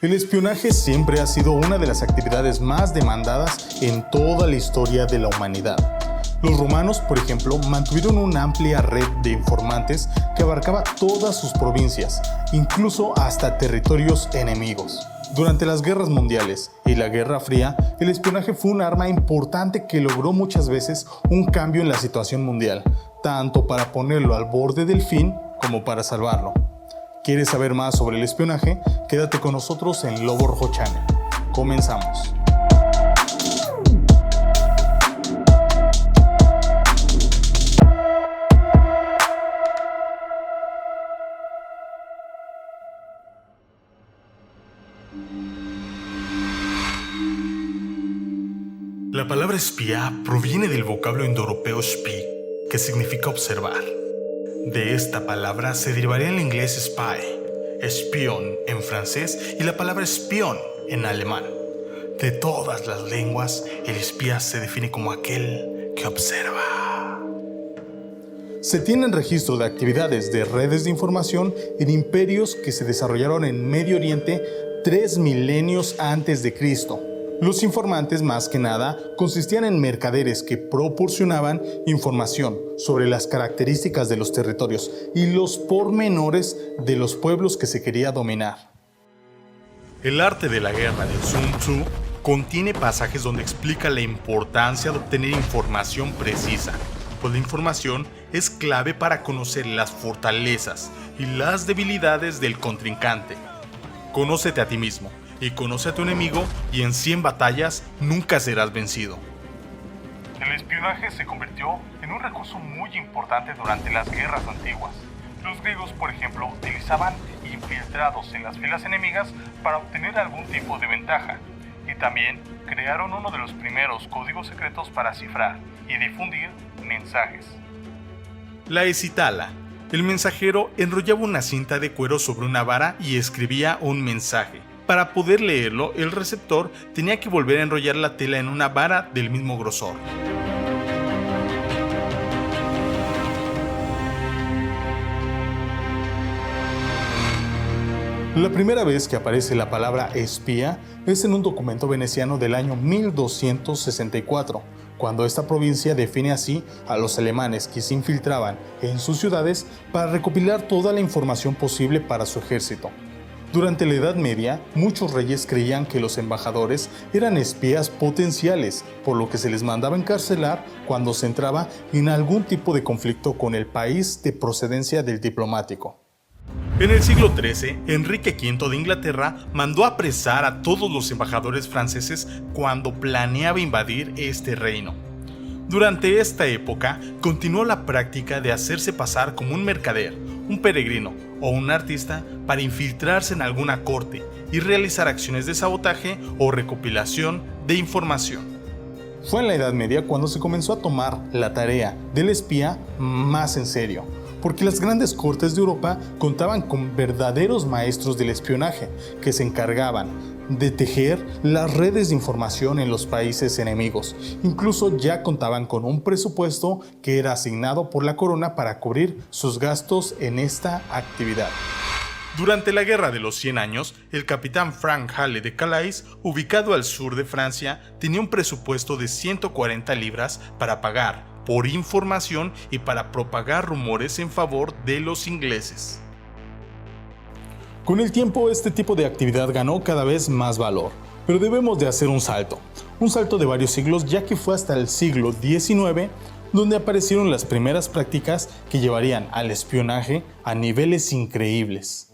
El espionaje siempre ha sido una de las actividades más demandadas en toda la historia de la humanidad. Los romanos, por ejemplo, mantuvieron una amplia red de informantes que abarcaba todas sus provincias, incluso hasta territorios enemigos. Durante las guerras mundiales y la Guerra Fría, el espionaje fue un arma importante que logró muchas veces un cambio en la situación mundial, tanto para ponerlo al borde del fin como para salvarlo. ¿Quieres saber más sobre el espionaje? Quédate con nosotros en Lobo Rojo Channel. Comenzamos. La palabra espía proviene del vocablo indoeuropeo spy, que significa observar. De esta palabra se derivaría el inglés spy, espion en francés y la palabra espión en alemán. De todas las lenguas, el espía se define como aquel que observa. Se tienen registro de actividades de redes de información en imperios que se desarrollaron en Medio Oriente 3 milenios antes de Cristo. Los informantes, más que nada, consistían en mercaderes que proporcionaban información sobre las características de los territorios y los pormenores de los pueblos que se quería dominar. El arte de la guerra de Sun Tzu contiene pasajes donde explica la importancia de obtener información precisa, pues la información es clave para conocer las fortalezas y las debilidades del contrincante. Conócete a ti mismo y conoce a tu enemigo, y en 100 batallas nunca serás vencido. El espionaje se convirtió en un recurso muy importante durante las guerras antiguas. Los griegos, por ejemplo, utilizaban infiltrados en las filas enemigas para obtener algún tipo de ventaja, y también crearon uno de los primeros códigos secretos para cifrar y difundir mensajes. La escitala. El mensajero enrollaba una cinta de cuero sobre una vara y escribía un mensaje. Para poder leerlo, el receptor tenía que volver a enrollar la tela en una vara del mismo grosor. La primera vez que aparece la palabra espía es en un documento veneciano del año 1264, cuando esta provincia define así a los alemanes que se infiltraban en sus ciudades para recopilar toda la información posible para su ejército. Durante la Edad Media, muchos reyes creían que los embajadores eran espías potenciales, por lo que se les mandaba encarcelar cuando se entraba en algún tipo de conflicto con el país de procedencia del diplomático. En el siglo XIII, Enrique V de Inglaterra mandó apresar a todos los embajadores franceses cuando planeaba invadir este reino. Durante esta época, continuó la práctica de hacerse pasar como un mercader, un peregrino o un artista para infiltrarse en alguna corte y realizar acciones de sabotaje o recopilación de información. Fue en la Edad Media cuando se comenzó a tomar la tarea del espía más en serio, porque las grandes cortes de Europa contaban con verdaderos maestros del espionaje que se encargaban de tejer las redes de información en los países enemigos. Incluso ya contaban con un presupuesto que era asignado por la corona para cubrir sus gastos en esta actividad. Durante la Guerra de los 100 años, el capitán Frank Hale de Calais, ubicado al sur de Francia, tenía un presupuesto de 140 libras para pagar por información y para propagar rumores en favor de los ingleses. Con el tiempo, este tipo de actividad ganó cada vez más valor, pero debemos de hacer un salto de varios siglos, ya que fue hasta el siglo XIX donde aparecieron las primeras prácticas que llevarían al espionaje a niveles increíbles.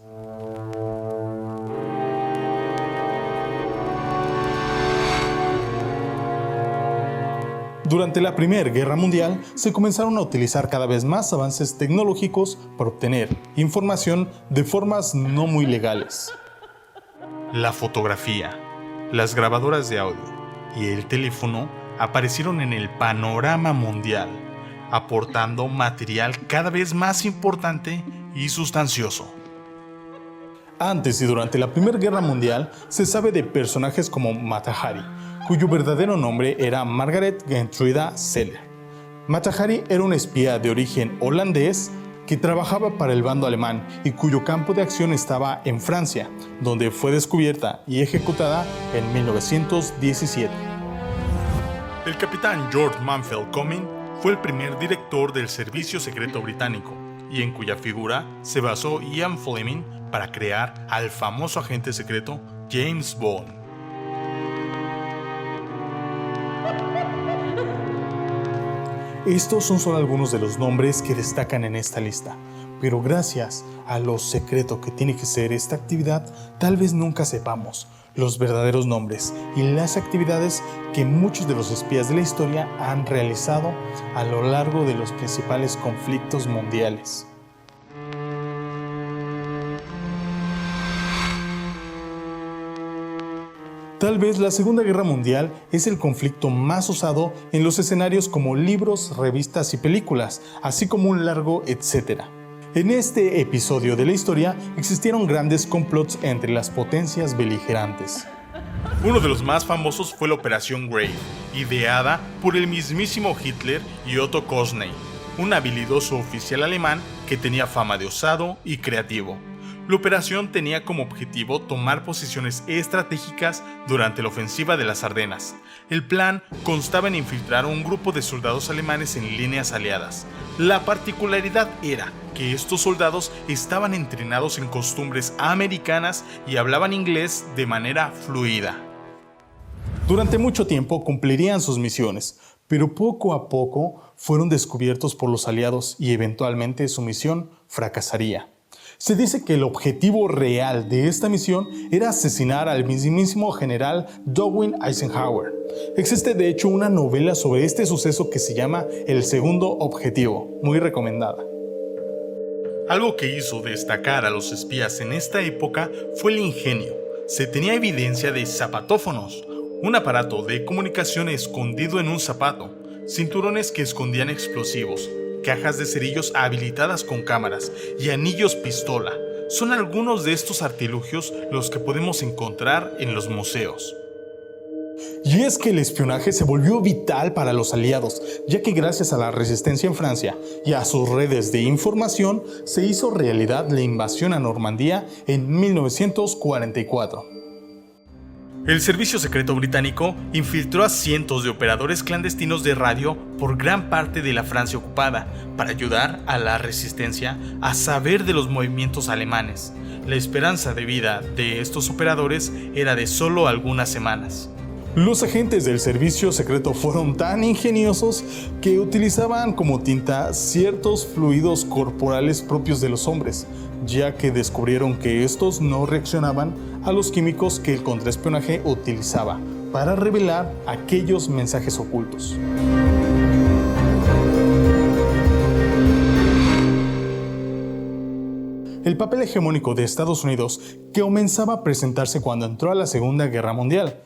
Durante la Primera Guerra Mundial se comenzaron a utilizar cada vez más avances tecnológicos para obtener información de formas no muy legales. La fotografía, las grabadoras de audio y el teléfono aparecieron en el panorama mundial, aportando material cada vez más importante y sustancioso. Antes y durante la Primera Guerra Mundial se sabe de personajes como Mata Hari, cuyo verdadero nombre era Margaret Gertruida Zeller. Mata Hari era una espía de origen holandés que trabajaba para el bando alemán y cuyo campo de acción estaba en Francia, donde fue descubierta y ejecutada en 1917. El capitán George Mansfield Cumming fue el primer director del Servicio Secreto Británico, y en cuya figura se basó Ian Fleming para crear al famoso agente secreto James Bond. Estos son solo algunos de los nombres que destacan en esta lista, pero gracias a lo secreto que tiene que ser esta actividad, tal vez nunca sepamos los verdaderos nombres y las actividades que muchos de los espías de la historia han realizado a lo largo de los principales conflictos mundiales. Tal vez la Segunda Guerra Mundial es el conflicto más usado en los escenarios como libros, revistas y películas, así como un largo etcétera. En este episodio de la historia existieron grandes complots entre las potencias beligerantes. Uno de los más famosos fue la Operación Grave, ideada por el mismísimo Hitler y Otto Koschny, un habilidoso oficial alemán que tenía fama de osado y creativo. La operación tenía como objetivo tomar posiciones estratégicas durante la ofensiva de las Ardenas. El plan constaba en infiltrar a un grupo de soldados alemanes en líneas aliadas. La particularidad era que estos soldados estaban entrenados en costumbres americanas y hablaban inglés de manera fluida. Durante mucho tiempo cumplirían sus misiones, pero poco a poco fueron descubiertos por los aliados y eventualmente su misión fracasaría. Se dice que el objetivo real de esta misión era asesinar al mismísimo general Dwight Eisenhower. Existe de hecho una novela sobre este suceso que se llama El Segundo Objetivo, muy recomendada. Algo que hizo destacar a los espías en esta época fue el ingenio. Se tenía evidencia de zapatófonos, un aparato de comunicación escondido en un zapato, cinturones que escondían explosivos, cajas de cerillos habilitadas con cámaras y anillos pistola. Son algunos de estos artilugios los que podemos encontrar en los museos. Y es que el espionaje se volvió vital para los aliados, ya que gracias a la resistencia en Francia y a sus redes de información se hizo realidad la invasión a Normandía en 1944. El Servicio Secreto Británico infiltró a cientos de operadores clandestinos de radio por gran parte de la Francia ocupada para ayudar a la resistencia a saber de los movimientos alemanes. La esperanza de vida de estos operadores era de solo algunas semanas. Los agentes del servicio secreto fueron tan ingeniosos que utilizaban como tinta ciertos fluidos corporales propios de los hombres, ya que descubrieron que estos no reaccionaban a los químicos que el contraespionaje utilizaba para revelar aquellos mensajes ocultos. El papel hegemónico de Estados Unidos comenzaba a presentarse cuando entró a la Segunda Guerra Mundial.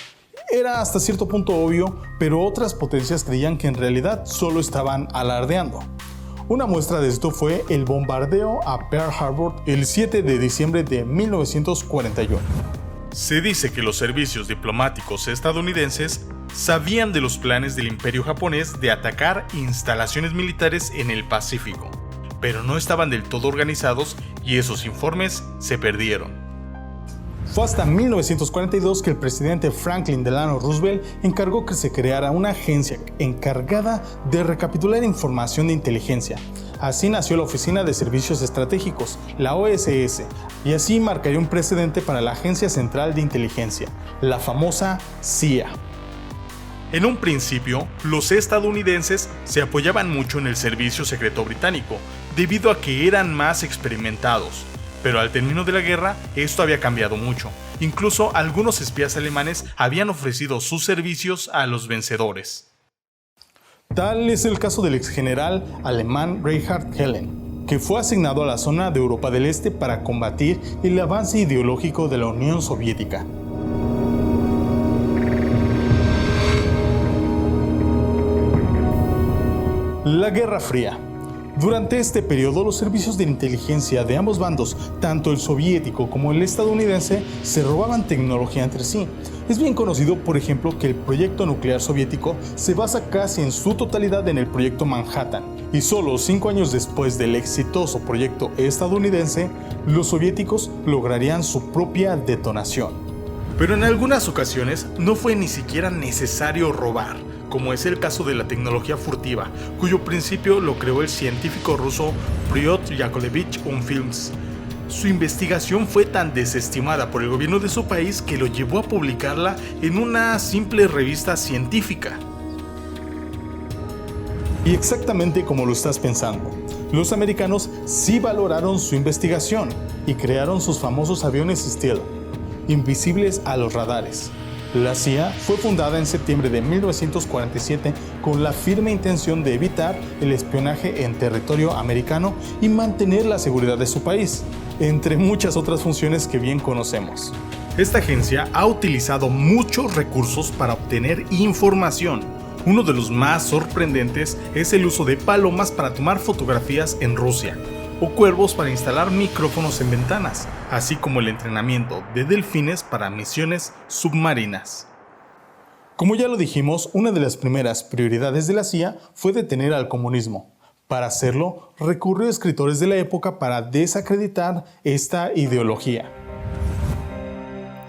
Era hasta cierto punto obvio, pero otras potencias creían que en realidad solo estaban alardeando. Una muestra de esto fue el bombardeo a Pearl Harbor el 7 de diciembre de 1941. Se dice que los servicios diplomáticos estadounidenses sabían de los planes del Imperio japonés de atacar instalaciones militares en el Pacífico, pero no estaban del todo organizados y esos informes se perdieron. Fue hasta 1942 que el presidente Franklin Delano Roosevelt encargó que se creara una agencia encargada de recapitular información de inteligencia. Así nació la Oficina de Servicios Estratégicos, la OSS, y así marcaría un precedente para la Agencia Central de Inteligencia, la famosa CIA. En un principio, los estadounidenses se apoyaban mucho en el Servicio Secreto Británico, debido a que eran más experimentados. Pero al término de la guerra, esto había cambiado mucho. Incluso algunos espías alemanes habían ofrecido sus servicios a los vencedores. Tal es el caso del exgeneral alemán Reinhard Helen, que fue asignado a la zona de Europa del Este para combatir el avance ideológico de la Unión Soviética. La Guerra Fría. Durante este periodo, los servicios de inteligencia de ambos bandos, tanto el soviético como el estadounidense, se robaban tecnología entre sí. Es bien conocido, por ejemplo, que el proyecto nuclear soviético se basa casi en su totalidad en el proyecto Manhattan, Y solo 5 años después del exitoso proyecto estadounidense, los soviéticos lograrían su propia detonación. Pero en algunas ocasiones no fue ni siquiera necesario robar, como es el caso de la tecnología furtiva, cuyo principio lo creó el científico ruso Pyotr Yakovlevich Umfilms. Su investigación fue tan desestimada por el gobierno de su país que lo llevó a publicarla en una simple revista científica. Y exactamente como lo estás pensando, los americanos sí valoraron su investigación y crearon sus famosos aviones Stealth, invisibles a los radares. La CIA fue fundada en septiembre de 1947 con la firme intención de evitar el espionaje en territorio americano y mantener la seguridad de su país, entre muchas otras funciones que bien conocemos. Esta agencia ha utilizado muchos recursos para obtener información. Uno de los más sorprendentes es el uso de palomas para tomar fotografías en Rusia, o cuervos para instalar micrófonos en ventanas, así como el entrenamiento de delfines para misiones submarinas. Como ya lo dijimos, una de las primeras prioridades de la CIA fue detener al comunismo. Para hacerlo, recurrió a escritores de la época para desacreditar esta ideología.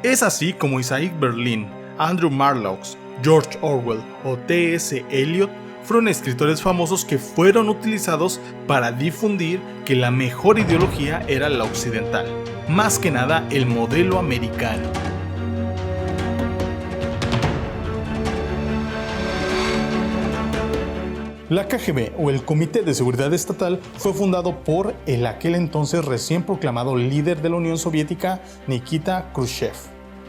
Es así como Isaiah Berlin, Andrew Marlowe, George Orwell o T.S. Eliot fueron escritores famosos que fueron utilizados para difundir que la mejor ideología era la occidental, más que nada el modelo americano. La KGB o el Comité de Seguridad Estatal fue fundado por el aquel entonces recién proclamado líder de la Unión Soviética, Nikita Khrushchev.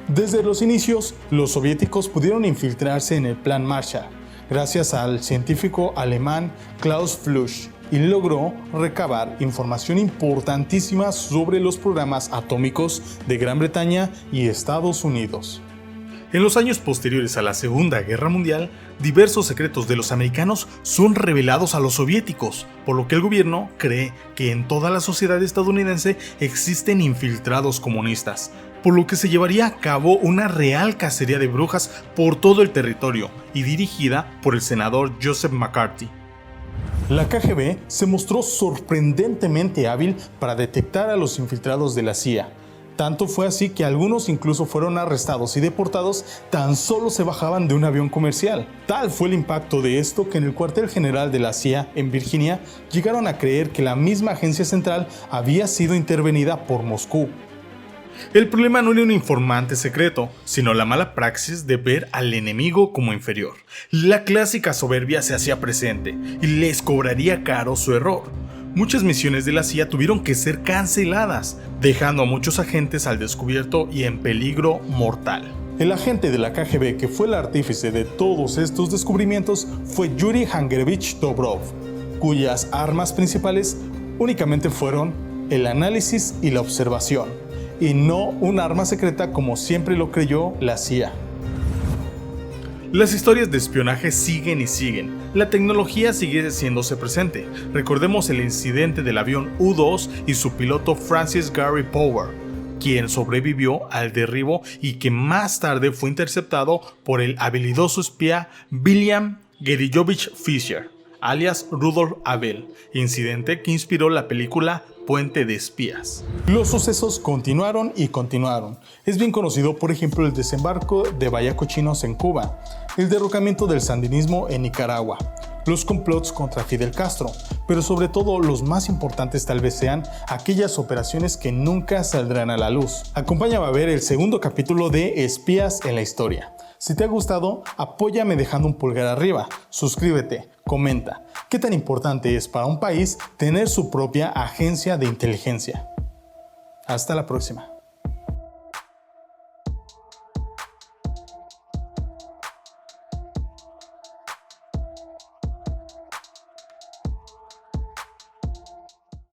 Desde los inicios, los soviéticos pudieron infiltrarse en el Plan Marshall, gracias al científico alemán Klaus Fluch, y logró recabar información importantísima sobre los programas atómicos de Gran Bretaña y Estados Unidos. En los años posteriores a la Segunda Guerra Mundial, diversos secretos de los americanos son revelados a los soviéticos, por lo que el gobierno cree que en toda la sociedad estadounidense existen infiltrados comunistas, por lo que se llevaría a cabo una real cacería de brujas por todo el territorio y dirigida por el senador Joseph McCarthy. La KGB se mostró sorprendentemente hábil para detectar a los infiltrados de la CIA. Tanto fue así que algunos incluso fueron arrestados y deportados tan solo se bajaban de un avión comercial. Tal fue el impacto de esto que en el cuartel general de la CIA en Virginia llegaron a creer que la misma agencia central había sido intervenida por Moscú. El problema no era un informante secreto, sino la mala praxis de ver al enemigo como inferior. La clásica soberbia se hacía presente y les cobraría caro su error. Muchas misiones de la CIA tuvieron que ser canceladas, dejando a muchos agentes al descubierto y en peligro mortal. El agente de la KGB que fue el artífice de todos estos descubrimientos fue Yuri Hangerevich Dobrov, cuyas armas principales únicamente fueron el análisis y la observación, y no un arma secreta como siempre lo creyó la CIA. Las historias de espionaje siguen y siguen. La tecnología sigue haciéndose presente. Recordemos el incidente del avión U-2 y su piloto Francis Gary Powell, quien sobrevivió al derribo y que más tarde fue interceptado por el habilidoso espía William Gershkovich Fisher, alias Rudolf Abel, incidente que inspiró la película Puente de Espías. Los sucesos continuaron y continuaron. Es bien conocido, por ejemplo, el desembarco de Bayacochinos en Cuba, el derrocamiento del sandinismo en Nicaragua, los complots contra Fidel Castro, pero sobre todo los más importantes tal vez sean aquellas operaciones que nunca saldrán a la luz. Acompáñame a ver el segundo capítulo de Espías en la Historia. Si te ha gustado, apóyame dejando un pulgar arriba, suscríbete, comenta. ¿Qué tan importante es para un país tener su propia agencia de inteligencia? Hasta la próxima.